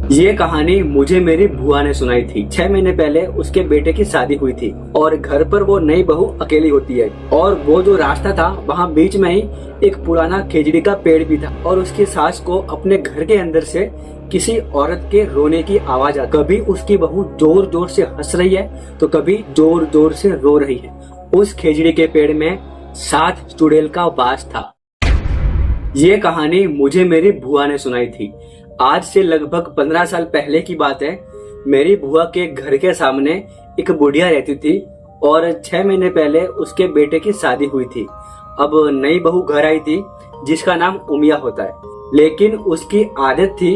ये कहानी मुझे मेरी बुआ ने सुनाई थी। 6 महीने पहले उसके बेटे की शादी हुई थी और घर पर वो नई बहू अकेली होती है और वो जो रास्ता था वहाँ बीच में ही एक पुराना खेजड़ी का पेड़ भी था और उसकी सास को अपने घर के अंदर से किसी औरत के रोने की आवाज आती। कभी उसकी बहू जोर जोर से हंस रही है तो कभी जोर जोर से रो रही है। उस खेजड़ी के पेड़ में 7 चुड़ैल का वास था। ये कहानी मुझे मेरी बुआ ने सुनाई थी। आज से लगभग 15 साल पहले की बात है। मेरी बुआ के घर के सामने एक बुढ़िया रहती थी और 6 महीने पहले उसके बेटे की शादी हुई थी। अब नई बहू घर आई थी जिसका नाम उमिया होता है, लेकिन उसकी आदत थी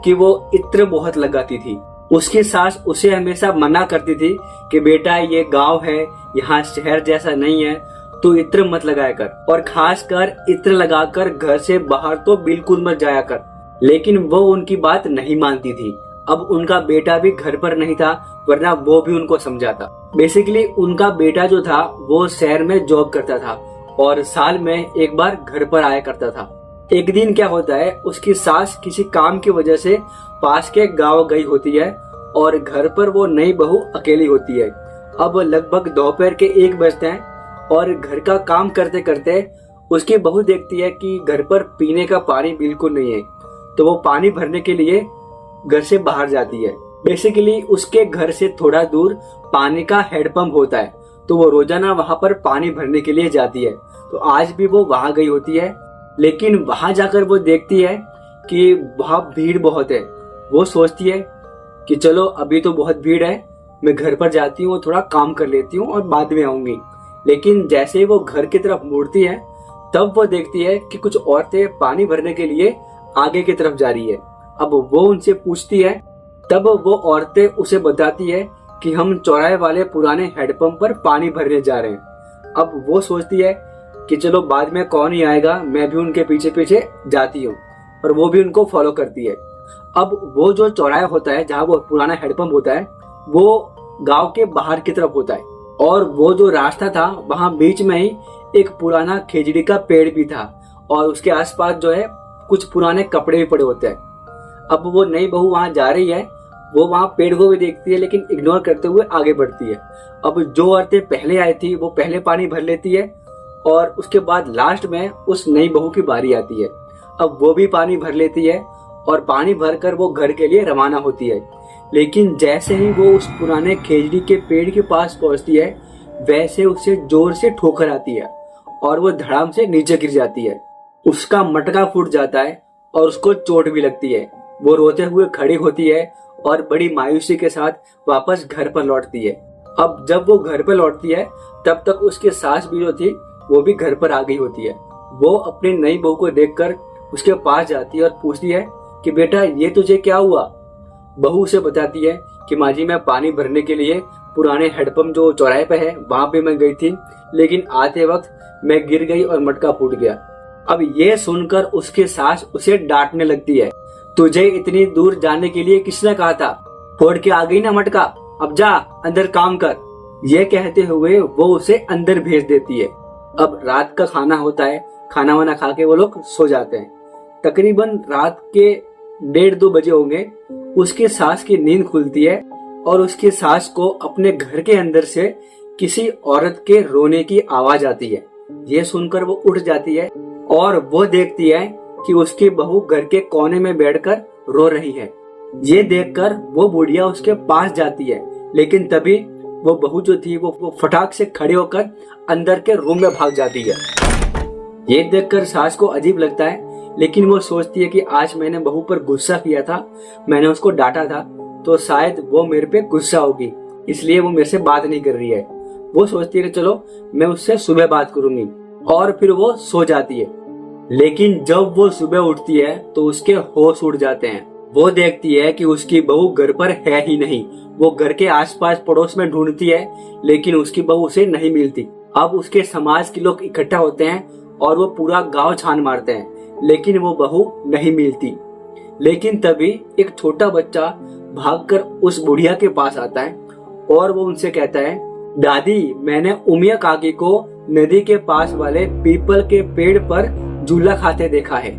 कि वो इत्र बहुत लगाती थी। उसकी सास उसे हमेशा मना करती थी कि बेटा ये गांव है, यहाँ शहर जैसा नहीं है, तो इत्र मत लगाया कर और खास कर इत्र लगाकर घर से बाहर तो बिल्कुल मत जाया कर। लेकिन वो उनकी बात नहीं मानती थी। अब उनका बेटा भी घर पर नहीं था, वरना वो भी उनको समझाता। बेसिकली उनका बेटा जो था वो शहर में जॉब करता था और साल में एक बार घर पर आया करता था। एक दिन क्या होता है, उसकी सास किसी काम की वजह से पास के गांव गई होती है और घर पर वो नई बहू अकेली होती है। अब लगभग दोपहर के 1 बजते हैं और घर का काम करते करते उसकी बहू देखती है कि घर पर पीने का पानी बिल्कुल नहीं है, तो वो पानी भरने के लिए घर से बाहर जाती है। बेसिकली उसके घर से थोड़ा दूर पानी का हैंडपंप होता है, तो वो रोजाना वहां पर पानी भरने के लिए जाती है। तो आज भी वो वहां गई होती है, लेकिन वहां जाकर वो देखती है कि वहां भीड़ बहुत है। वो सोचती है कि चलो अभी तो बहुत भीड़ है, मैं घर पर जाती हूँ, थोड़ा काम कर लेती हूँ और बाद में आऊंगी। लेकिन जैसे ही वो घर की तरफ मुड़ती है तब वो देखती है कि कुछ औरतें पानी भरने के लिए आगे की तरफ जा रही है। अब वो उनसे पूछती है, तब वो औरतें उसे बताती है कि हम चौराहे वाले पुराने हैंडपंप पर पानी भरने जा रहे हैं। अब वो सोचती है कि चलो बाद में कौन ही आएगा, मैं भी उनके पीछे पीछे जाती हूँ और वो भी उनको फॉलो करती है। अब वो जो चौराहा होता है जहाँ वो पुराना हैंडपंप होता है वो गांव के बाहर की तरफ होता है और वो जो रास्ता था वहाँ बीच में ही एक पुराना खेजड़ी का पेड़ भी था और उसके आसपास जो है कुछ पुराने कपड़े भी पड़े होते हैं। अब वो नई बहू वहां जा रही है, वो वहां पेड़ को भी देखती है लेकिन इग्नोर करते हुए आगे बढ़ती है। अब जो औरतें पहले आई थी वो पहले पानी भर लेती है और उसके बाद लास्ट में उस नई बहू की बारी आती है। अब वो भी पानी भर लेती है और पानी भरकर वो घर के लिए रवाना होती है। लेकिन जैसे ही वो उस पुराने खेजड़ी के पेड़ के पास पहुंचती है वैसे उसे जोर से ठोकर आती है और वो धड़ाम से नीचे गिर जाती है। उसका मटका फूट जाता है और उसको चोट भी लगती है। वो रोते हुए खड़ी होती है और बड़ी मायूसी के साथ वापस घर पर लौटती है। अब जब वो घर पर लौटती है तब तक उसकी सास भी जो थी वो भी घर पर आ गई होती है। वो अपनी नई बहू को देखकर उसके पास जाती है और पूछती है कि बेटा ये तुझे क्या हुआ। बहू उसे बताती है कि माँ जी मैं पानी भरने के लिए पुराने हैंडपंप जो चौराहे पे है वहां पे मैं गई थी, लेकिन आते वक्त मैं गिर गई और मटका फूट गया। अब ये सुनकर उसकी सास उसे डांटने लगती है, तुझे इतनी दूर जाने के लिए किसने कहा था, फोड़ के आ गई ना मटका, अब जा अंदर काम कर। ये कहते हुए वो उसे अंदर भेज देती है। अब रात का खाना होता है, खाना वाना खा के वो लोग सो जाते हैं। तकरीबन रात के 1:30-2 बजे होंगे। उसकी सास की नींद खुलती है और उसकी सास को अपने घर के अंदर से किसी औरत के रोने की आवाज आती है। ये सुनकर वो उठ जाती है और वो देखती है कि उसकी बहू घर के कोने में बैठकर रो रही है। ये देखकर वो बुढ़िया उसके पास जाती है, लेकिन तभी वो बहू जो थी वो फटाक से खड़े होकर अंदर के रूम में भाग जाती है। ये देखकर सास को अजीब लगता है, लेकिन वो सोचती है कि आज मैंने बहू पर गुस्सा किया था, मैंने उसको डांटा था, तो शायद वो मेरे पे गुस्सा होगी, इसलिए वो मेरे से बात नहीं कर रही है। वो सोचती है कि चलो मैं उससे सुबह बात करूंगी और फिर वो सो जाती है। लेकिन जब वो सुबह उठती है तो उसके होश उड़ जाते हैं। वो देखती है कि उसकी बहू घर पर है ही नहीं। वो घर के आसपास पड़ोस में ढूंढती है, लेकिन उसकी बहू उसे नहीं मिलती। अब उसके समाज के लोग इकट्ठा होते हैं और वो पूरा गांव छान मारते हैं, लेकिन वो बहू नहीं मिलती। लेकिन तभी एक छोटा बच्चा भागकर उस बुढ़िया के पास आता है और वो उनसे कहता है, दादी मैंने उमिया काकी को नदी के पास वाले पीपल के पेड़ पर झूला खाते देखा है।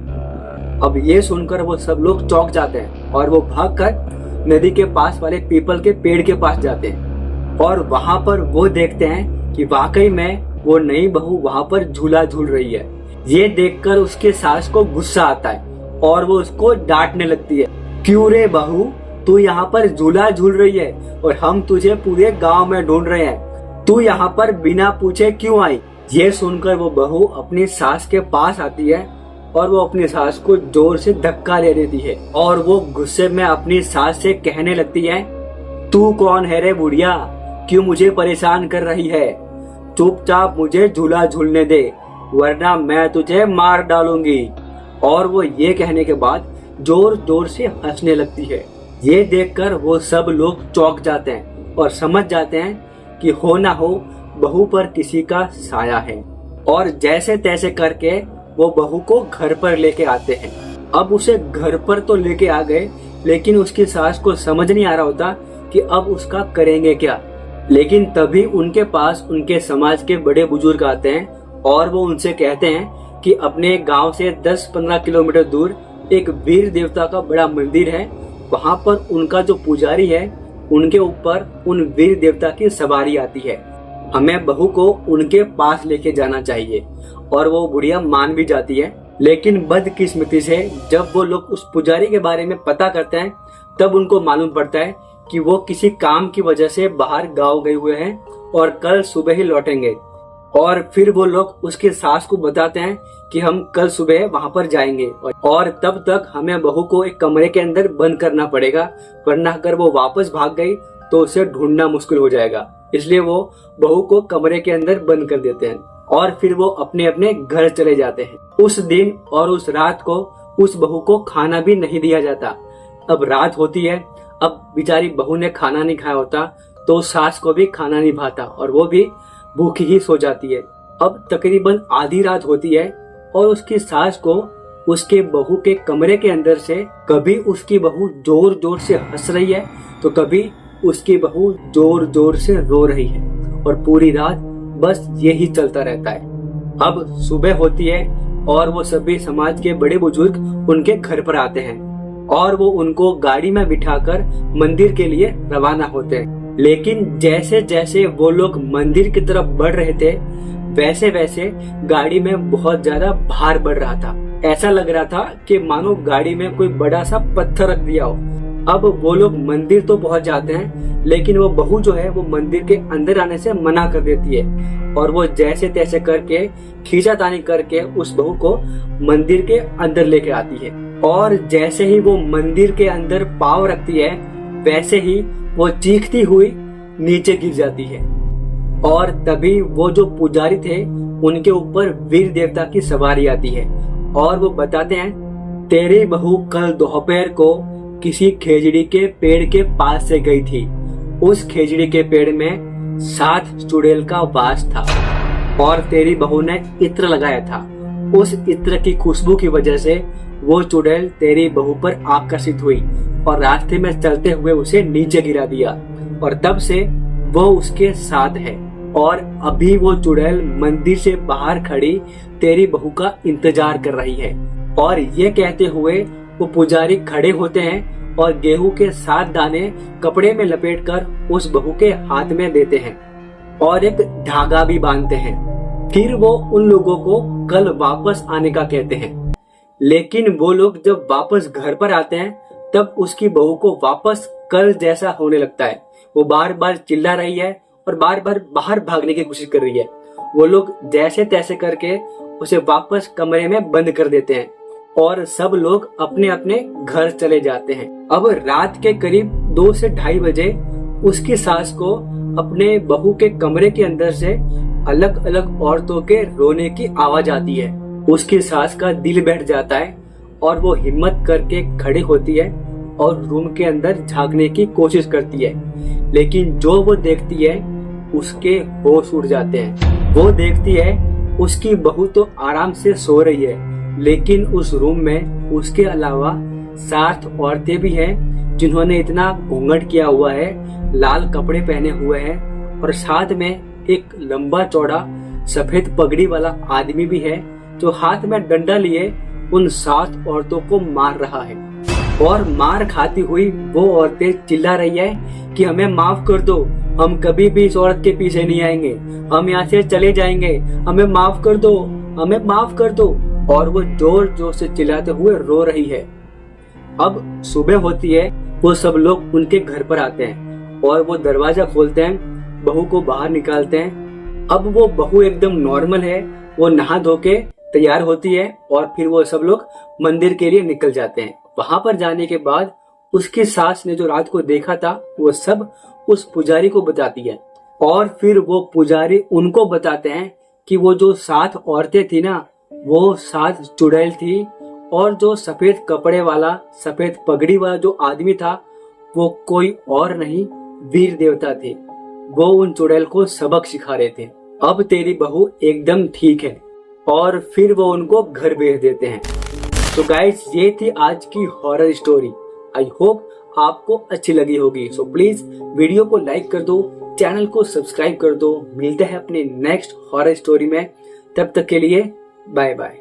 अब ये सुनकर वो सब लोग चौंक जाते हैं और वो भागकर नदी के पास वाले पीपल के पेड़ के पास जाते हैं और वहां पर वो देखते हैं कि वाकई में वो नई बहू वहां पर झूला झूल रही है। ये देखकर उसके सास को गुस्सा आता है और वो उसको डांटने लगती है, क्यों रे बहू, तू यहाँ पर झूला झूल रही है और हम तुझे पूरे गांव में ढूंढ रहे हैं, तू यहाँ पर बिना पूछे क्यों आई। ये सुनकर वो बहू अपनी सास के पास आती है और वो अपनी सास को जोर से धक्का दे देती है और वो गुस्से में अपनी सास से कहने लगती है, तू कौन है रे बुढ़िया, क्यों मुझे परेशान कर रही है, चुपचाप मुझे झूला झूलने दे वरना मैं तुझे मार डालूंगी। और वो ये कहने के बाद जोर जोर से हंसने लगती है। ये देखकर वो सब लोग चौंक जाते हैं और समझ जाते हैं कि हो ना हो बहू पर किसी का साया है और जैसे तैसे करके वो बहू को घर पर लेके आते हैं। अब उसे घर पर तो लेके आ गए, लेकिन उसकी सास को समझ नहीं आ रहा होता कि अब उसका करेंगे क्या। लेकिन तभी उनके पास उनके समाज के बड़े बुजुर्ग आते हैं और वो उनसे कहते हैं कि अपने गांव से 10-15 किलोमीटर दूर एक वीर देवता का बड़ा मंदिर है, वहां पर उनका जो पुजारी है उनके ऊपर उन वीर देवता की सवारी आती है, हमें बहू को उनके पास लेके जाना चाहिए। और वो बुढ़िया मान भी जाती है। लेकिन बदकिस्मती से जब वो लोग उस पुजारी के बारे में पता करते हैं तब उनको मालूम पड़ता है कि वो किसी काम की वजह से बाहर गांव गए हुए हैं और कल सुबह ही लौटेंगे। और फिर वो लोग उसके सास को बताते हैं कि हम कल सुबह वहां पर जाएंगे और तब तक हमें बहू को एक कमरे के अंदर बंद करना पड़ेगा, वरना अगर वो वापस भाग गई तो उसे ढूंढना मुश्किल हो जाएगा। इसलिए वो बहू को कमरे के अंदर बंद कर देते हैं और फिर वो अपने अपने घर चले जाते हैं। उस दिन और उस रात को उस बहू को खाना भी नहीं दिया जाता। अब रात होती है, अब बेचारी बहू ने खाना नहीं खाया होता तो सास को भी खाना नहीं भाता और वो भी भूखी ही सो जाती है। अब तकरीबन आधी रात होती है और उसकी सास को उसके बहू के कमरे के अंदर से कभी उसकी बहू जोर जोर से हंस रही है तो कभी उसकी बहू जोर जोर से रो रही है और पूरी रात बस यही चलता रहता है। अब सुबह होती है और वो सभी समाज के बड़े बुजुर्ग उनके घर पर आते हैं और वो उनको गाड़ी में बिठाकर मंदिर के लिए रवाना होते हैं। लेकिन जैसे जैसे वो लोग मंदिर की तरफ बढ़ रहे थे वैसे वैसे गाड़ी में बहुत ज्यादा भार बढ़ रहा था। ऐसा लग रहा था कि मानो गाड़ी में कोई बड़ा सा पत्थर रख दिया हो। अब वो लोग मंदिर तो पहुंच जाते हैं, लेकिन वो बहू जो है वो मंदिर के अंदर आने से मना कर देती है और वो जैसे तैसे करके खींचातानी करके उस बहू को मंदिर के अंदर लेके आती है। और जैसे ही वो मंदिर के अंदर पाँव रखती है वैसे ही वो चीखती हुई नीचे गिर जाती है। और तभी वो जो पुजारी थे उनके ऊपर वीर देवता की सवारी आती है और वो बताते हैं, तेरी बहू कल दोपहर को किसी खेजड़ी के पेड़ के पास से गई थी। उस खेजड़ी के पेड़ में 7 चुड़ैल का वास था और तेरी बहू ने इत्र लगाया था। उस इत्र की खुशबू की वजह से वो चुड़ैल तेरी बहू पर आकर्षित हुई और रास्ते में चलते हुए उसे नीचे गिरा दिया और तब से वो उसके साथ है और अभी वो चुड़ैल मंदिर से बाहर खड़ी तेरी बहू का इंतजार कर रही है। और ये कहते हुए वो पुजारी खड़े होते हैं और गेहूं के 7 दाने कपड़े में लपेटकर उस बहू के हाथ में देते हैं और एक धागा भी बांधते हैं। फिर वो उन लोगों को कल वापस आने का कहते हैं। लेकिन वो लोग जब वापस घर पर आते हैं तब उसकी बहू को वापस कल जैसा होने लगता है। वो बार बार चिल्ला रही है और बार बार बाहर भागने की कोशिश कर रही है। वो लोग जैसे तैसे करके उसे वापस कमरे में बंद कर देते हैं और सब लोग अपने अपने घर चले जाते हैं। अब रात के करीब 2 से 2:30 बजे उसकी सास को अपने बहू के कमरे के अंदर से अलग अलग औरतों के रोने की आवाज आती है। उसकी सास का दिल बैठ जाता है और वो हिम्मत करके खड़ी होती है और रूम के अंदर झांकने की कोशिश करती है। लेकिन जो वो देखती है उसके होश उड़ जाते हैं। वो देखती है उसकी बहू तो आराम से सो रही है, लेकिन उस रूम में उसके अलावा 7 औरतें भी हैं जिन्होंने इतना घूंघट किया हुआ है, लाल कपड़े पहने हुए हैं और साथ में एक लंबा चौड़ा सफेद पगड़ी वाला आदमी भी है जो हाथ में डंडा लिए उन 7 औरतों को मार रहा है और मार खाती हुई वो औरतें चिल्ला रही है कि हमें माफ कर दो, हम कभी भी इस औरत के पीछे नहीं आएंगे, हम यहाँ से चले जाएंगे, हमें माफ कर दो, हमें माफ कर दो। और वो जोर जोर से चिल्लाते हुए रो रही है। अब सुबह होती है, वो सब लोग उनके घर पर आते हैं और वो दरवाजा खोलते हैं, बहू को बाहर निकालते हैं। अब वो बहू एकदम नॉर्मल है, वो नहा धो के तैयार होती है और फिर वो सब लोग मंदिर के लिए निकल जाते हैं। वहां पर जाने के बाद उसकी सास ने जो रात को देखा था वो सब उस पुजारी को बताती है और फिर वो पुजारी उनको बताते हैं कि वो जो 7 औरतें थी ना, वो 7 चुड़ैल थी और जो सफेद कपड़े वाला, सफेद पगड़ी वाला जो आदमी था वो कोई और नहीं, वीर देवता थे। वो उन चुड़ैल को सबक सिखा रहे थे। अब तेरी बहू एकदम ठीक है। और फिर वो उनको घर भेज देते हैं। तो गाइस, ये थी आज की हॉरर स्टोरी। आई होप आपको अच्छी लगी होगी। सो प्लीज वीडियो को लाइक कर दो, चैनल को सब्सक्राइब कर दो। मिलते हैं अपने नेक्स्ट हॉरर स्टोरी में। तब तक के लिए बाय बाय।